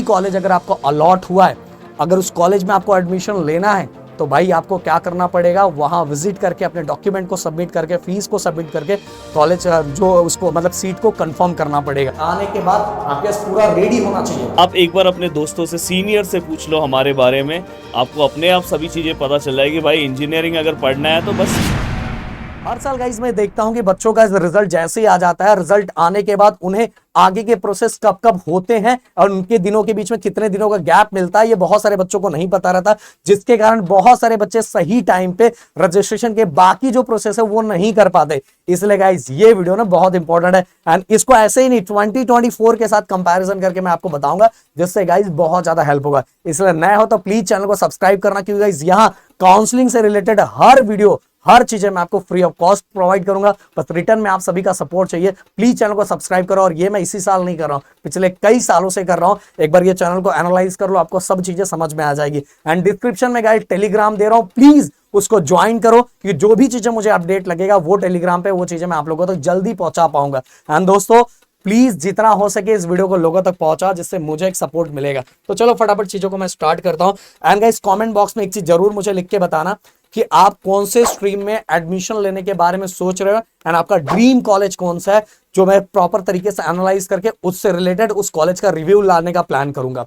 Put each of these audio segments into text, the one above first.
College अगर आपको allot हुआ है, अगर उस कॉलेज में आपको एडमिशन लेना है, तो भाई आपको क्या करना पड़ेगा, वहां विजिट करके अपने डॉक्यूमेंट को सबमिट करके, फीस को सबमिट करके कॉलेज जो उसको मतलब सीट को कंफर्म करना पड़ेगा। आने के बाद आपके पास पूरा रेडी होना चाहिए। आप एक बार अपने दोस्तों से, सीनियर से पूछ लो हमारे बारे में, आपको अपने आप सभी चीज़ें पता चल जाएगी। भाई इंजीनियरिंग अगर पढ़ना है तो बस हर साल गाइस मैं देखता हूं कि बच्चों का रिजल्ट जैसे ही आ जाता है, रिजल्ट आने के बाद उन्हें आगे के प्रोसेस कब कब होते हैं और उनके दिनों के बीच में कितने दिनों का गैप मिलता है, ये बहुत सारे बच्चों को नहीं पता रहता, जिसके कारण बहुत सारे बच्चे सही टाइम पे रजिस्ट्रेशन के बाकी जो प्रोसेस है वो नहीं कर पाते। इसलिए गाइस ये वीडियो ना बहुत इंपॉर्टेंट है एंड इसको ऐसे ही नहीं 2024 के साथ कंपैरिजन करके मैं आपको बताऊंगा, जिससे गाइस बहुत ज्यादा हेल्प होगा। इसलिए नए हो तो प्लीज चैनल को सब्सक्राइब करना, क्योंकि गाइस यहाँ काउंसलिंग से रिलेटेड हर वीडियो, हर चीजें मैं आपको फ्री ऑफ कॉस्ट प्रोवाइड करूंगा। बस रिटर्न में आप सभी का सपोर्ट चाहिए। प्लीज चैनल को सब्सक्राइब करो, और ये मैं इसी साल नहीं कर रहा हूं, पिछले कई सालों से कर रहा हूं। एक बार ये चैनल को एनालाइज कर लो, आपको सब चीजें समझ में आ जाएगी। एंड डिस्क्रिप्शन में गाइस टेलीग्राम दे रहा हूं, प्लीज उसको ज्वाइन करो, क्योंकि जो भी चीजें मुझे अपडेट लगेगा वो टेलीग्राम पे, वो चीजें मैं आप लोगों तक जल्दी पहुंचा पाऊंगा। एंड दोस्तों प्लीज जितना हो सके इस वीडियो को लोगों तक पहुंचा, जिससे मुझे एक सपोर्ट मिलेगा। तो चलो फटाफट चीजों को मैं स्टार्ट करता हूं। एंड गाइस कमेंट बॉक्स में एक चीज जरूर मुझे लिख के बताना कि आप कौन से स्ट्रीम में एडमिशन लेने के बारे में सोच रहे हो एंड आपका ड्रीम कॉलेज कौन सा है, जो मैं प्रॉपर तरीके से एनालाइज करके उससे रिलेटेड उस कॉलेज का रिव्यू लाने का प्लान करूंगा।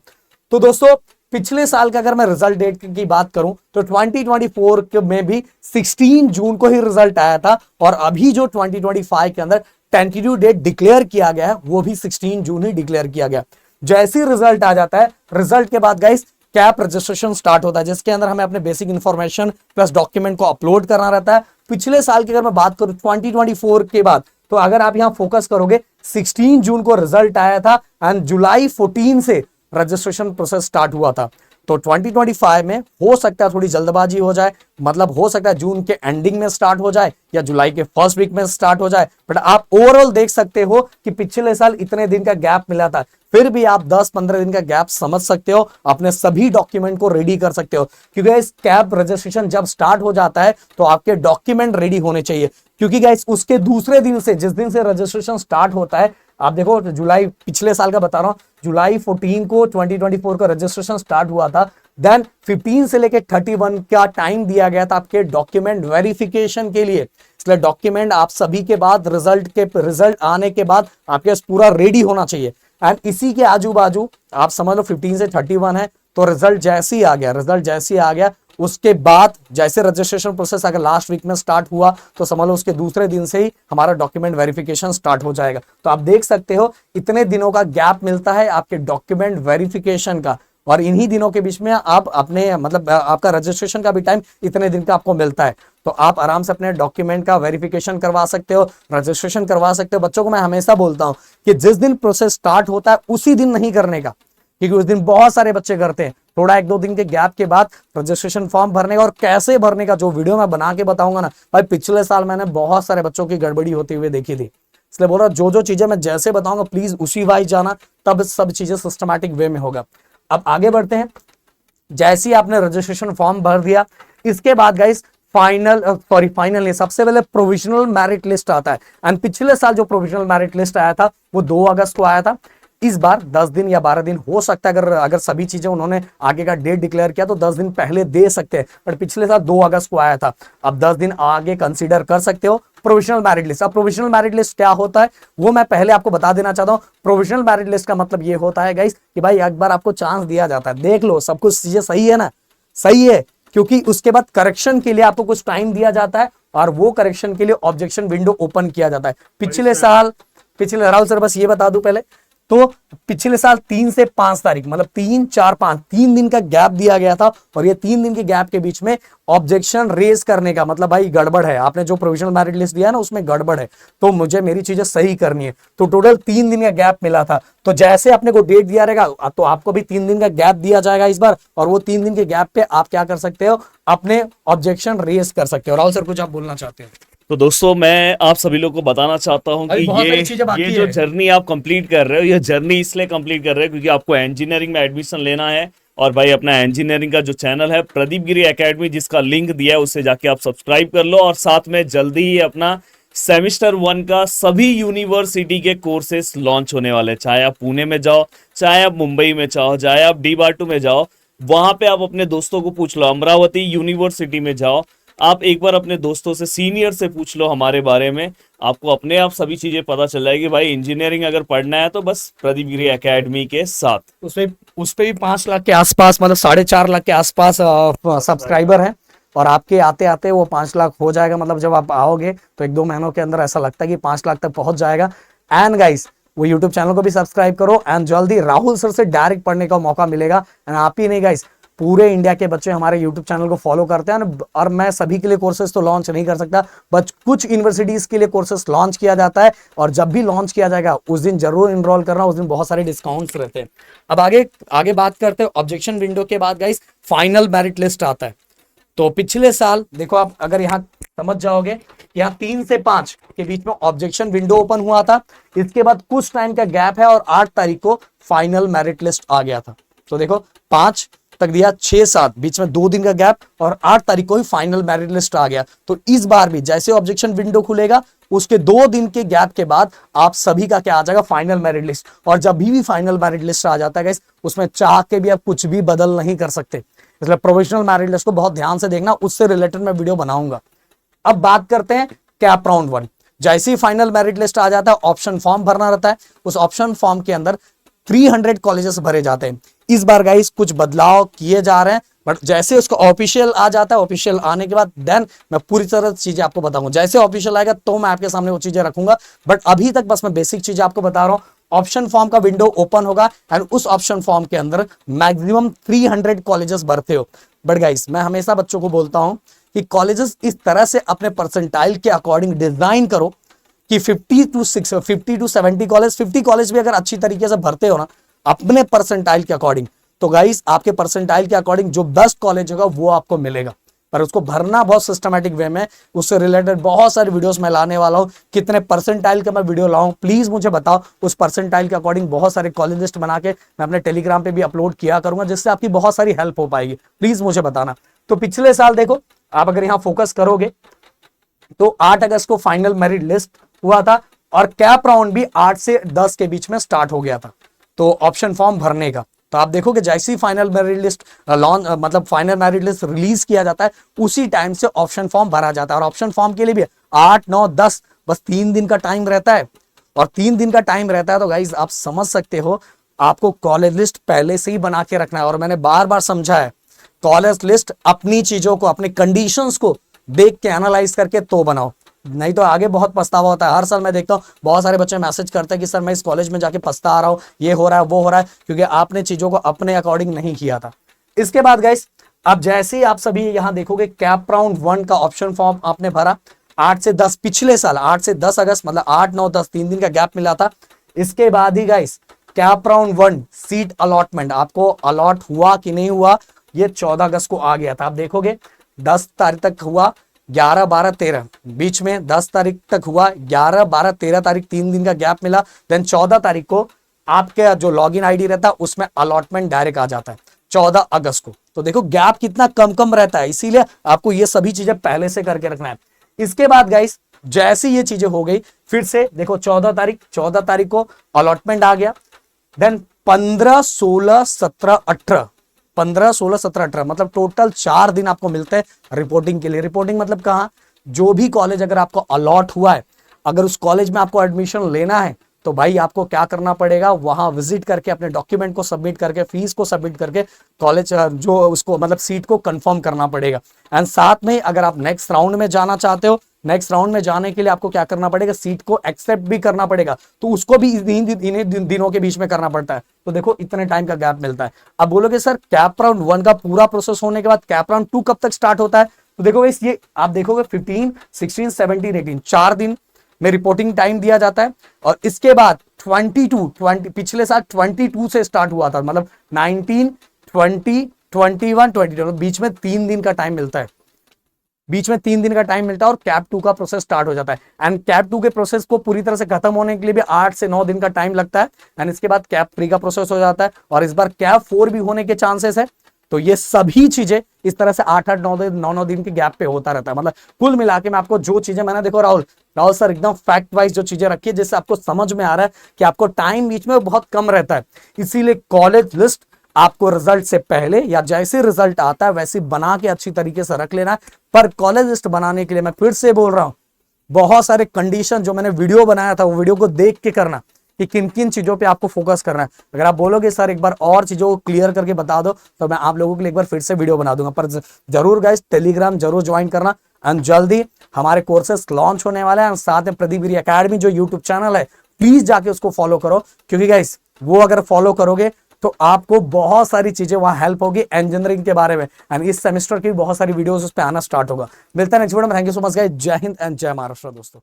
तो दोस्तों पिछले साल का अगर मैं रिजल्ट डेट की बात करूं तो 2024 में भी 16 जून को ही रिजल्ट आया था, और अभी जो 2025 के अंदर टेंटेटिव डेट डिक्लेयर किया गया है वो भी 16 जून ही डिक्लेयर किया गया। जैसे ही रिजल्ट आ जाता है, रिजल्ट के बाद गाइस कैप रजिस्ट्रेशन स्टार्ट होता है, जिसके अंदर हमें अपने बेसिक इंफॉर्मेशन प्लस डॉक्यूमेंट को अपलोड करना रहता है। पिछले साल की अगर मैं बात करूं 2024 के बाद, तो अगर आप यहां फोकस करोगे 16 जून को रिजल्ट आया था एंड जुलाई 14 से रजिस्ट्रेशन प्रोसेस स्टार्ट हुआ था। तो 2025 में हो सकता है थोड़ी जल्दबाजी हो जाए, मतलब हो सकता है जून के एंडिंग में स्टार्ट हो जाए या जुलाई के फर्स्ट वीक में स्टार्ट हो जाए, बट आप ओवरऑल देख सकते हो कि पिछले साल इतने दिन का गैप मिला था, फिर भी आप 10-15 दिन का गैप समझ सकते हो, अपने सभी डॉक्यूमेंट को रेडी कर सकते हो। क्योंकि इस कैप रजिस्ट्रेशन जब स्टार्ट हो जाता है तो आपके डॉक्यूमेंट रेडी होने चाहिए, क्योंकि गाइस उसके दूसरे दिन से, जिस दिन से रजिस्ट्रेशन स्टार्ट होता है, आप देखो जुलाई, पिछले साल का बता रहा हूं, जुलाई 14 को 2024 का रजिस्ट्रेशन स्टार्ट हुआ था, देन 15 से लेके 31 का टाइम दिया गया था आपके डॉक्यूमेंट वेरिफिकेशन के लिए। इसलिए डॉक्यूमेंट आप सभी के बाद रिजल्ट आने के बाद आपके पास पूरा रेडी होना चाहिए। एंड इसी के आजू बाजू आप समझ लो 15 से 31 है, तो रिजल्ट जैसे ही आ गया, उसके बाद जैसे रजिस्ट्रेशन प्रोसेस अगर लास्ट वीक में स्टार्ट हुआ, तो समझ लो उसके दूसरे दिन से ही हमारा डॉक्यूमेंट वेरिफिकेशन स्टार्ट हो जाएगा। तो आप देख सकते हो इतने दिनों का गैप मिलता है आपके डॉक्यूमेंट वेरिफिकेशन का, और इन्हीं दिनों के बीच में आप अपने मतलब आपका रजिस्ट्रेशन का भी टाइम इतने दिन का आपको मिलता है, तो आप आराम से अपने डॉक्यूमेंट का वेरिफिकेशन करवा सकते हो, रजिस्ट्रेशन करवा सकते हो। बच्चों को मैं हमेशा बोलता हूं कि जिस दिन प्रोसेस स्टार्ट होता है उसी दिन नहीं करने का, क्योंकि उस दिन बहुत सारे बच्चे करते हैं। थोड़ा 1-2 दिन के गैप के बाद रजिस्ट्रेशन फॉर्म भरने का और कैसे भरने का जो वीडियो मैं बना के बताऊंगा ना भाई, पिछले साल मैंने बहुत सारे बच्चों की गड़बड़ी होती हुई देखी थी। इसलिए बोल रहा जो चीजें मैं जैसे बताऊंगा प्लीज उसी वाइज जाना, तब सब चीजें सिस्टमैटिक वे में होगा। अब आगे बढ़ते हैं। जैसे ही आपने रजिस्ट्रेशन फॉर्म भर दिया, इसके बाद गाइस फाइनल नहीं, सबसे पहले प्रोविजनल मेरिट लिस्ट आता है। एंड पिछले साल जो प्रोविजनल मेरिट लिस्ट आया था वो 2 अगस्त को आया था। इस बार 10 दिन या 12 दिन हो सकता है, अगर सभी चीजें उन्होंने आगे का डेट डिक्लेयर किया तो 10 दिन पहले दे सकते हैं, बट पिछले साल 2 अगस्त को आया था। अब 10 दिन आगे कंसीडर कर सकते हो प्रोविजनल मेरिट लिस्ट। अब प्रोविजनल मेरिट लिस्ट क्या होता है वो मैं पहले आपको बता देना चाहता हूं। प्रोविजनल मेरिट लिस्ट का मतलब ये होता है गाइस कि भाई एक बार आपको चांस दिया जाता है, देख लो सब कुछ चीजें सही है ना, सही है, क्योंकि उसके बाद करेक्शन के लिए आपको कुछ टाइम दिया जाता है, और वो करेक्शन के लिए ऑब्जेक्शन विंडो ओपन किया जाता है। पिछले राहुल सर बस ये बता दूं पहले, तो पिछले साल 3 से 5 तारीख, मतलब 3, 4, 5 3 दिन का गैप दिया गया था, और ये 3 दिन के गैप के बीच में ऑब्जेक्शन रेज करने का मतलब भाई गड़बड़ है, आपने जो प्रोविजनल मेरिट लिस्ट दिया ना उसमें गड़बड़ है, तो मुझे मेरी चीजें सही करनी है। तो टोटल 3 दिन का गैप मिला था, तो जैसे अपने को डेट दिया रहेगा तो आपको भी 3 दिन का गैप दिया जाएगा इस बार, और वो 3 दिन के गैप पे आप क्या कर सकते हो, अपने ऑब्जेक्शन रेज कर सकते हो। राहुल सर कुछ आप बोलना चाहते हैं? तो दोस्तों मैं आप सभी लोगों को बताना चाहता हूं कि ये जो जर्नी आप कंप्लीट कर रहे हो, ये जर्नी इसलिए कंप्लीट कर रहे हो क्योंकि आपको इंजीनियरिंग में एडमिशन लेना है। और भाई अपना इंजीनियरिंग का जो चैनल है प्रदीप गिरी एकेडमी, जिसका लिंक दिया है उससे जाके आप सब्सक्राइब कर लो, और साथ में जल्दी ही अपना सेमिस्टर 1 का सभी यूनिवर्सिटी के कोर्सेस लॉन्च होने वाले हैं। चाहे आप पुणे में जाओ, चाहे आप मुंबई में जाओ, चाहे आप डी-बाटू में जाओ, वहां पे आप अपने दोस्तों को पूछ लो। अमरावती यूनिवर्सिटी में जाओ, आप एक बार अपने दोस्तों से, सीनियर से पूछ लो हमारे बारे में, आपको अपने आप सभी चीजें पता चल जाएगी। भाई इंजीनियरिंग अगर पढ़ना है तो बस प्रदीप गिरी एकेडमी के साथ। उस पे भी 5 लाख के आसपास, मतलब 4.5 लाख के आसपास सब्सक्राइबर हैं, और आपके आते आते वो 5 लाख हो जाएगा। मतलब जब आप आओगे तो 1-2 महीनों के अंदर ऐसा लगता है कि 5 लाख तक पहुंच जाएगा। एंड गाइस, वो यूट्यूब चैनल को भी सब्सक्राइब करो, एंड जल्दी राहुल सर से डायरेक्ट पढ़ने का मौका मिलेगा। एंड आप ही नहीं गाइस, पूरे इंडिया के बच्चे हमारे यूट्यूब चैनल को फॉलो करते हैं। और मैं सभी के लिए कोर्सेज तो लॉन्च नहीं कर सकता, बट कुछ यूनिवर्सिटीज के लिए कोर्सेज लॉन्च किया जाता है, और जब भी लॉन्च किया जाएगा उस दिन जरूर इनरोल करना, उस दिन बहुत सारे डिस्काउंट्स रहते हैं। अब आगे बात करते हैं ऑब्जेक्शन विंडो के बाद गाइस, फाइनल मेरिट लिस्ट आता है। तो पिछले साल देखो, आप अगर यहाँ समझ जाओगे, यहाँ 3 से 5 के बीच में ऑब्जेक्शन विंडो ओपन हुआ था। इसके बाद कुछ टाइम का गैप है, और 8 तारीख को फाइनल मेरिट लिस्ट आ गया था। तो देखो 5 तक दिया, 6-7 बीच में 2 दिन का गैप, और 8 तारीख को ही फाइनल मेरिट लिस्ट आ गया। तो इस बार भी जैसे ऑब्जेक्शन विंडो खुलेगा, उसके 2 दिन के गैप के बाद आप सभी का क्या आ जाएगा, फाइनल मेरिट लिस्ट। और जब भी फाइनल मेरिट लिस्ट आ जाता है गाइस, उसमें चाह के भी आप कुछ भी बदल नहीं कर सकते। इसलिए प्रोविजनल मेरिट लिस्ट को बहुत ध्यान से देखना, उससे रिलेटेड मैं वीडियो बनाऊंगा। अब बात करते हैं कैप राउंड 1। जैसे ही फाइनल मेरिट लिस्ट आ जाता है, ऑप्शन फॉर्म भरना रहता है। उस ऑप्शन फॉर्म के अंदर 300 कॉलेजेस भरे जाते हैं। इस बार गाइस कुछ बदलाव किए जा रहे हैं, बट जैसे उसको ऑफिशियल आ जाता है, ऑफिशियल आने के बाद देन मैं पूरी तरह चीजें आपको बताऊंगा। जैसे ऑफिशियल आएगा तो मैं आपके सामने वो चीजें रखूंगा, बट अभी तक बस मैं बेसिक चीजें आपको बता रहा हूं। ऑप्शन फॉर्म का विंडो ओपन होगा, एंड उस ऑप्शन फॉर्म के अंदर मैक्सिमम 300 कॉलेजेस भरते हो। बट गाइस, मैं हमेशा बच्चों को बोलता हूं कि कॉलेजेस इस तरह से अपने परसेंटाइल के अकॉर्डिंग डिजाइन करो कि 50 टू 70 कॉलेज, 50 कॉलेज भी अगर अच्छी तरीके से भरते हो ना अपने परसेंटाइल के अकॉर्डिंग, तो गाइस आपके परसेंटाइल के अकॉर्डिंग जो बेस्ट कॉलेज होगा वो आपको मिलेगा। पर उसको भरना बहुत सिस्टमैटिक वे में, उससे रिलेटेड बहुत सारे वीडियोस मैं लाने वाला हूं। कितने परसेंटाइल का मैं वीडियो लाऊं, प्लीज मुझे बताओ। उस परसेंटाइल के अकॉर्डिंग बहुत सारे कॉलेज लिस्ट बना के मैं अपने टेलीग्राम पे भी अपलोड किया करूंगा, जिससे आपकी बहुत सारी हेल्प हो पाएगी। प्लीज मुझे बताना। तो पिछले साल देखो, आप अगर यहाँ फोकस करोगे तो 8 अगस्त को फाइनल मेरिट लिस्ट हुआ था, और कैप राउंड भी 8 से 10 के बीच में स्टार्ट हो गया था, तो ऑप्शन फॉर्म भरने का। तो आप देखोगे जैसे ही फाइनल मेरिट लिस्ट लॉन्च, मतलब फाइनल मेरिट लिस्ट रिलीज किया जाता है, उसी टाइम से ऑप्शन फॉर्म भरा जाता है। और ऑप्शन फॉर्म के लिए भी 8, 9, 10 बस 3 दिन का टाइम रहता है। और 3 दिन का टाइम रहता है तो गाइज आप समझ सकते हो, आपको कॉलेज लिस्ट पहले से ही बना के रखना है। और मैंने बार बार समझा है, कॉलेज लिस्ट अपनी चीजों को, अपने कंडीशंस को देख के एनालाइज करके तो बनाओ, नहीं तो आगे बहुत पछतावा होता है। हर साल मैं देखता हूँ बहुत सारे बच्चे मैसेज करते हैं कि सर मैं इस कॉलेज में जाके पछता आ रहा हूँ, ये हो रहा है, वो हो रहा है, क्योंकि आपने चीजों को अपने अकॉर्डिंग नहीं किया था। इसके बाद गाइस, अब जैसे ही आप सभी यहाँ देखोगे कैप राउंड 1 का ऑप्शन फॉर्म आपने भरा 8 से 10, पिछले साल 8 से 10 अगस्त, मतलब 8, 9, 10 3 दिन का गैप मिला था। इसके बाद ही guys CAP round 1 seat allotment आपको अलॉट हुआ कि नहीं हुआ, ये 14 अगस्त को आ गया था। आप देखोगे 10 तारीख तक हुआ, 11, 12, 13 बीच में 10 तारीख तक हुआ, 11, 12, 13 तारीख 3 दिन का गैप मिला। देन 14 तारीख को आपके जो लॉगिन आईडी रहता है उसमें अलॉटमेंट डायरेक्ट आ जाता है 14 अगस्त को। तो देखो गैप कितना कम रहता है, इसीलिए आपको ये सभी चीजें पहले से करके रखना है। इसके बाद गाइस जैसे ये चीजें हो गई, फिर से देखो 14 तारीख को अलॉटमेंट आ गया। देन 15, 16, 17, 18 15, 16, 17, 18 मतलब टोटल 4 दिन आपको मिलते हैं रिपोर्टिंग के लिए। रिपोर्टिंग मतलब कहाँ, जो भी कॉलेज अगर आपको अलॉट हुआ है, अगर उस कॉलेज में आपको एडमिशन लेना है तो भाई आपको क्या करना पड़ेगा, वहां विजिट करके अपने डॉक्यूमेंट को सबमिट करके, फीस को सबमिट करके कॉलेज जो उसको मतलब सीट को कंफर्म करना पड़ेगा। एंड साथ में अगर आप नेक्स्ट राउंड में जाना चाहते हो, नेक्स्ट राउंड में जाने के लिए आपको क्या करना पड़ेगा, सीट को एक्सेप्ट भी करना पड़ेगा, तो उसको भी इन्हीं दिनों के बीच में करना पड़ता है। तो देखो इतने टाइम का गैप मिलता है। अब बोलोगे सर कैप राउंड 1 का पूरा प्रोसेस होने के बाद कैप राउंड 2 कब तक स्टार्ट होता है, तो देखो इस ये आप देखोगे 15, 16, 17, 18 4 दिन में रिपोर्टिंग टाइम दिया जाता है। और इसके बाद 20 पिछले साल 22 से स्टार्ट हुआ था, मतलब 19, 20, 21, 22 बीच में 3 दिन का टाइम मिलता है, बीच में 3 दिन का टाइम मिलता है और कैप 2 का प्रोसेस स्टार्ट हो जाता है। एंड कैप 2 के प्रोसेस को पूरी तरह से खत्म होने के लिए भी 8 से 9 दिन का टाइम लगता है। एंड इसके बाद कैप 3 का प्रोसेस हो जाता है, और इस बार कैप 4 भी होने के चांसेस है। तो ये सभी चीजें इस तरह से 8-8 9-9 दिन के गैप पे होता रहता है। मतलब कुल मिला के मैं आपको जो चीजें मैंने, देखो राहुल सर एकदम फैक्ट वाइज जो चीजें रखी है, जिससे आपको समझ में आ रहा है कि आपको टाइम बीच में बहुत कम रहता है। इसीलिए कॉलेज लिस्ट आपको रिजल्ट से पहले या जैसे रिजल्ट आता है वैसे बना के अच्छी तरीके से रख लेना है। पर कॉलेज लिस्ट बनाने के लिए मैं फिर से बोल रहा हूं, बहुत सारे कंडीशन जो मैंने वीडियो बनाया था वो वीडियो को देख के करना कि किन किन चीजों पे आपको फोकस करना है। अगर आप बोलोगे सर एक बार और चीजों को क्लियर करके बता दो, तो मैं आप लोगों के लिए एक बार फिर से वीडियो बना दूंगा। पर जरूर गाइस टेलीग्राम जरूर ज्वाइन करना, एंड जल्दी हमारे कोर्सेस लॉन्च होने वाले हैं। साथ में प्रदीप गिरी एकेडमी जो यूट्यूब चैनल है, प्लीज जाके उसको फॉलो करो, क्योंकि गाइस वो अगर फॉलो करोगे तो आपको बहुत सारी चीजें वहां हेल्प होगी इंजीनियरिंग के बारे में। एंड इस सेमेस्टर की बहुत सारी वीडियोस उस पे आना स्टार्ट होगा। मिलता है नेक्स्ट वीडियो में। Thank you so much guys. जय हिंद एंड जय महाराष्ट्र दोस्तों।